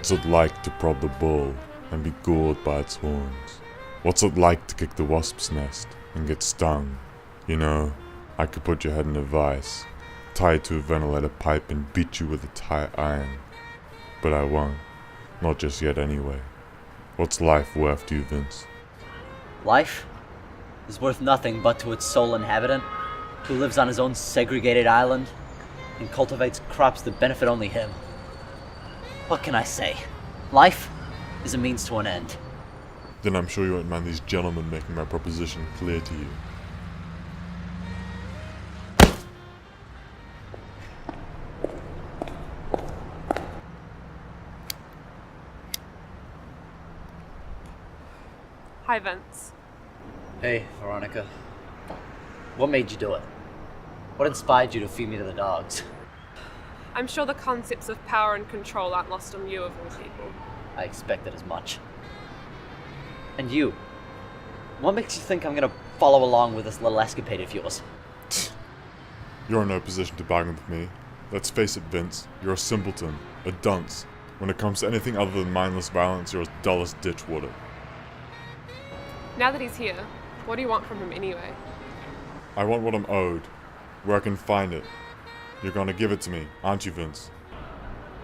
What's it like to prod the bull and be gored by its horns? What's it like to kick the wasp's nest and get stung? You know, I could put your head in a vice, tie it to a ventilator pipe and beat you with a tight iron. But I won't. Not just yet anyway. What's life worth to you, Vince? Life is worth nothing but to its sole inhabitant, who lives on his own segregated island and cultivates crops that benefit only him. What can I say? Life is a means to an end. Then I'm sure you won't mind these gentlemen making my proposition clear to you. Hi, Vince. Hey, Veronica. What made you do it? What inspired you to feed me to the dogs? I'm sure the concepts of power and control aren't lost on you, of all people. I expected as much. And you? What makes you think I'm gonna follow along with this little escapade of yours? You're in no position to bargain with me. Let's face it, Vince. You're a simpleton, a dunce. When it comes to anything other than mindless violence, you're as dull as ditch water. Now that he's here, what do you want from him anyway? I want what I'm owed, where I can find it. You're gonna give it to me, aren't you, Vince?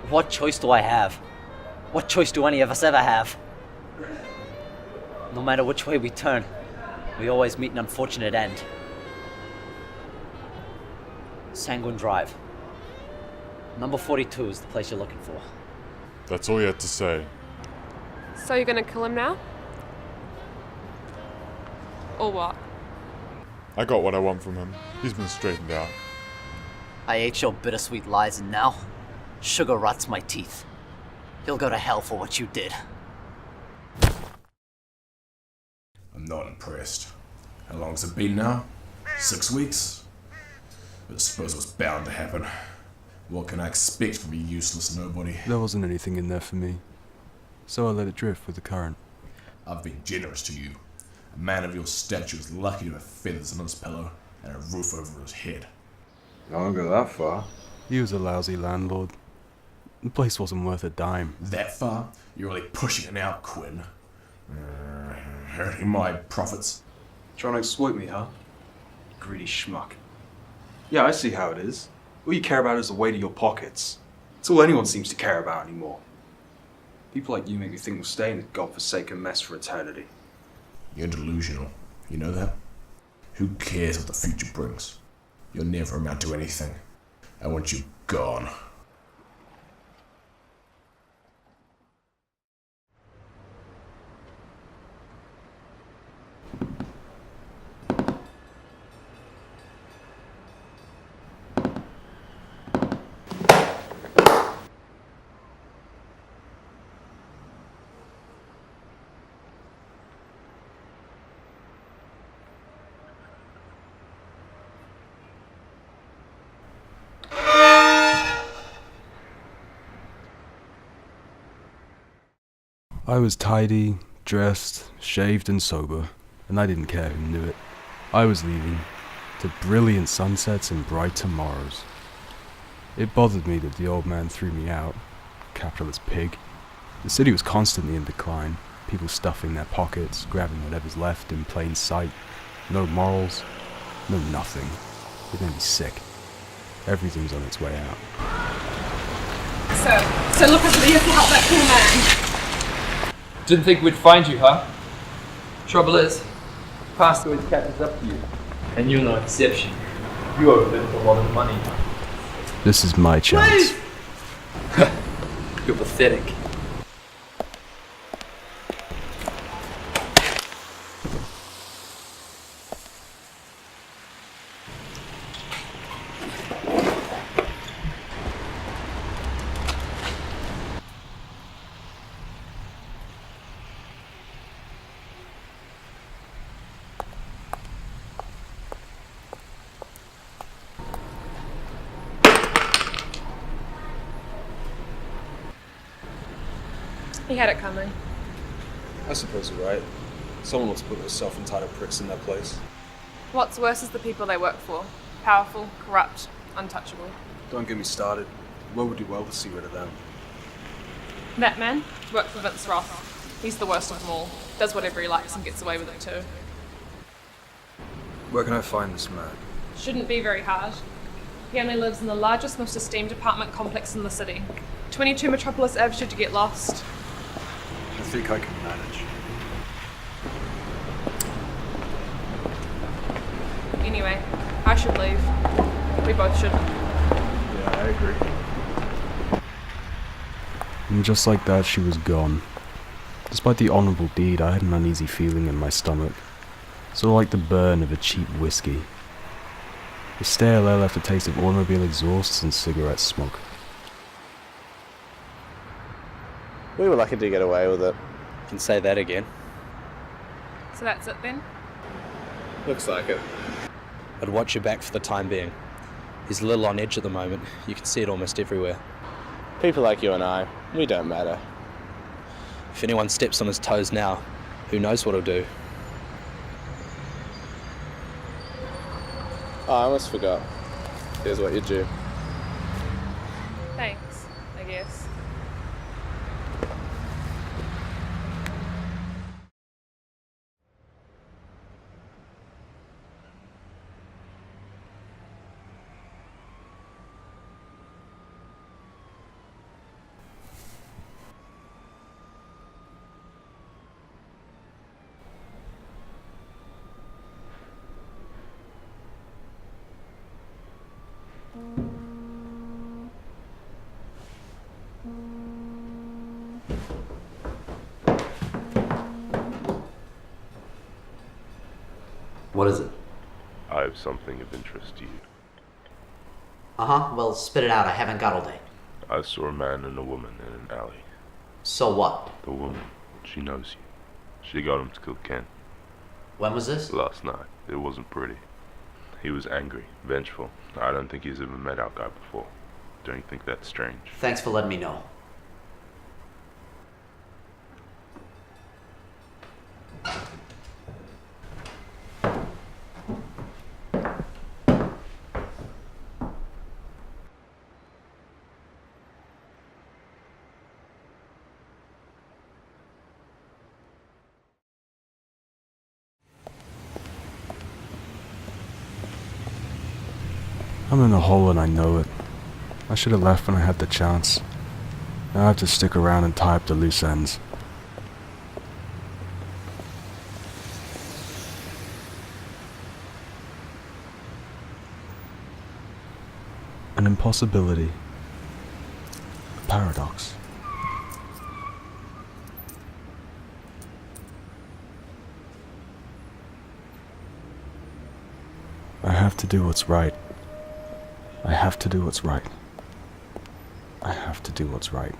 What choice do I have? What choice do any of us ever have? No matter which way we turn, we always meet an unfortunate end. Sanguine Drive. Number 42 is the place you're looking for. That's all you had to say. So you're gonna kill him now? Or what? I got what I want from him. He's been straightened out. I ate your bittersweet lies and now sugar rots my teeth. You'll go to hell for what you did. I'm not impressed. How long's it been now? 6 weeks? I suppose it was bound to happen. What can I expect from a useless nobody? There wasn't anything in there for me, so I let it drift with the current. I've been generous to you. A man of your stature is lucky to have feathers on his pillow and a roof over his head. I don't go that far. He was a lousy landlord. The place wasn't worth a dime. That far? You're really pushing it now, Quinn. Hurting my profits. Trying to exploit me, huh? Greedy schmuck. Yeah, I see how it is. All you care about is the weight of your pockets. It's all anyone seems to care about anymore. People like you make me think we'll stay in this godforsaken mess for eternity. You're delusional. You know that? Who cares what the future brings? You'll never amount to anything. I want you gone. I was tidy, dressed, shaved and sober, and I didn't care who knew it. I was leaving, to brilliant sunsets and bright tomorrows. It bothered me that the old man threw me out, capitalist pig. The city was constantly in decline, people stuffing their pockets, grabbing whatever's left in plain sight. No morals, no nothing. It made me sick. Everything's on its way out. So look over there to help that cool man. Didn't think we'd find you, huh? Trouble is, past always catches up to you. And you're no exception. You owe Vince a lot of money. This is my chance. You're pathetic. He had it coming. I suppose you're right. Someone ought to put those self-entitled pricks in their place. What's worse is the people they work for. Powerful, corrupt, untouchable. Don't get me started. The world would do well to see rid of them. That man worked for Vince Roth. He's the worst of them all. Does whatever he likes and gets away with it too. Where can I find this man? Shouldn't be very hard. He only lives in the largest, most esteemed apartment complex in the city. 22 Metropolis Ave should you get lost. I think I can manage. Anyway, I should leave. We both should. Yeah, I agree. And just like that, she was gone. Despite the honourable deed, I had an uneasy feeling in my stomach. Sort of like the burn of a cheap whiskey. The stale air left a taste of automobile exhausts and cigarette smoke. We were lucky to get away with it. Can say that again. So that's it then? Looks like it. I'd watch your back for the time being. He's a little on edge at the moment. You can see it almost everywhere. People like you and I, we don't matter. If anyone steps on his toes now, who knows what he'll do. Oh, I almost forgot. Here's what you do. Thanks, I guess. What is it? I have something of interest to you. Uh-huh, well, spit it out. I haven't got all day. I saw a man and a woman in an alley. So what? The woman, she knows you. She got him to kill Ken. When was this? Last night. It wasn't pretty. He was angry, vengeful. I don't think he's ever met our guy before. Don't you think that's strange? Thanks for letting me know. I'm in a hole and I know it. I should have left when I had the chance. Now I have to stick around and tie up the loose ends. An impossibility. A paradox. I have to do what's right. I have to do what's right. I have to do what's right.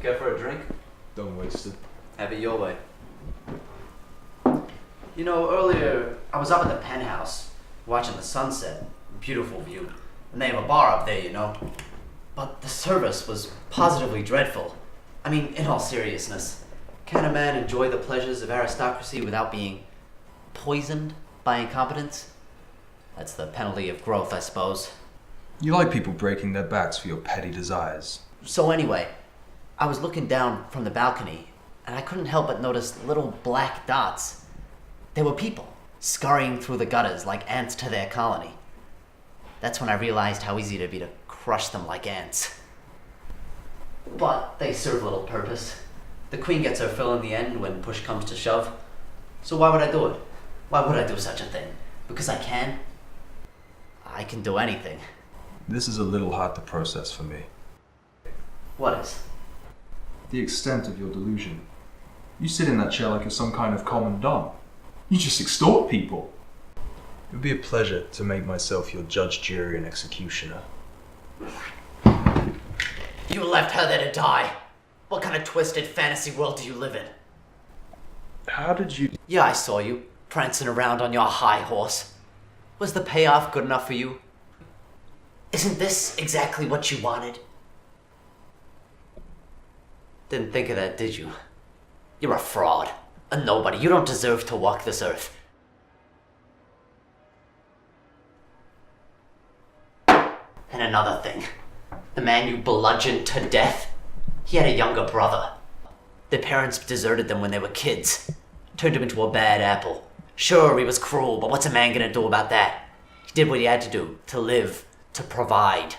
Care for a drink? Don't waste it. Have it your way. You know, earlier I was up at the penthouse watching the sunset. Beautiful view. And they have a bar up there, you know. But the service was positively dreadful. I mean, in all seriousness, can a man enjoy the pleasures of aristocracy without being poisoned by incompetence? That's the penalty of growth, I suppose. You like people breaking their backs for your petty desires. So anyway, I was looking down from the balcony, and I couldn't help but notice little black dots. They were people, scurrying through the gutters like ants to their colony. That's when I realized how easy it'd be to crush them like ants. But they serve little purpose. The queen gets her fill in the end when push comes to shove. So why would I do it? Why would I do such a thing? Because I can? I can do anything. This is a little hard to process for me. What is? The extent of your delusion. You sit in that chair like you're some kind of commandant. You just extort people. It would be a pleasure to make myself your judge, jury, and executioner. You left her there to die. What kind of twisted fantasy world do you live in? How did you... Yeah, I saw you, prancing around on your high horse. Was the payoff good enough for you? Isn't this exactly what you wanted? Didn't think of that, did you? You're a fraud. A nobody. You don't deserve to walk this earth. And another thing. The man you bludgeoned to death, he had a younger brother. Their parents deserted them when they were kids. Turned him into a bad apple. Sure, he was cruel, but what's a man gonna do about that? He did what he had to do. To live. To provide.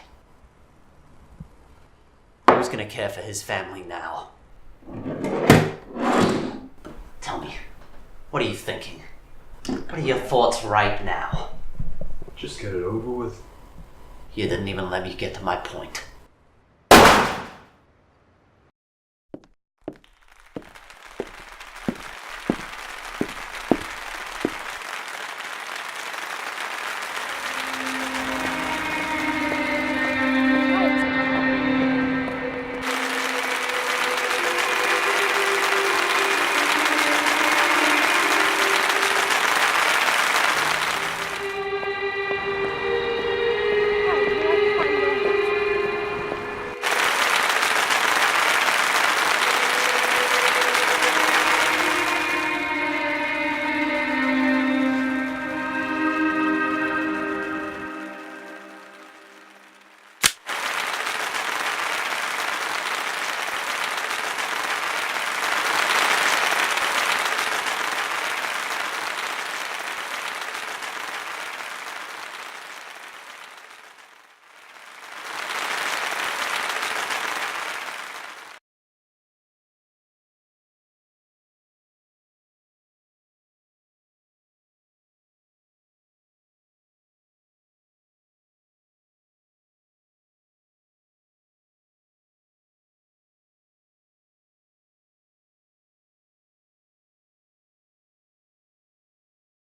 Who's gonna care for his family now? Tell me, what are you thinking? What are your thoughts right now? Just get it over with. You didn't even let me get to my point.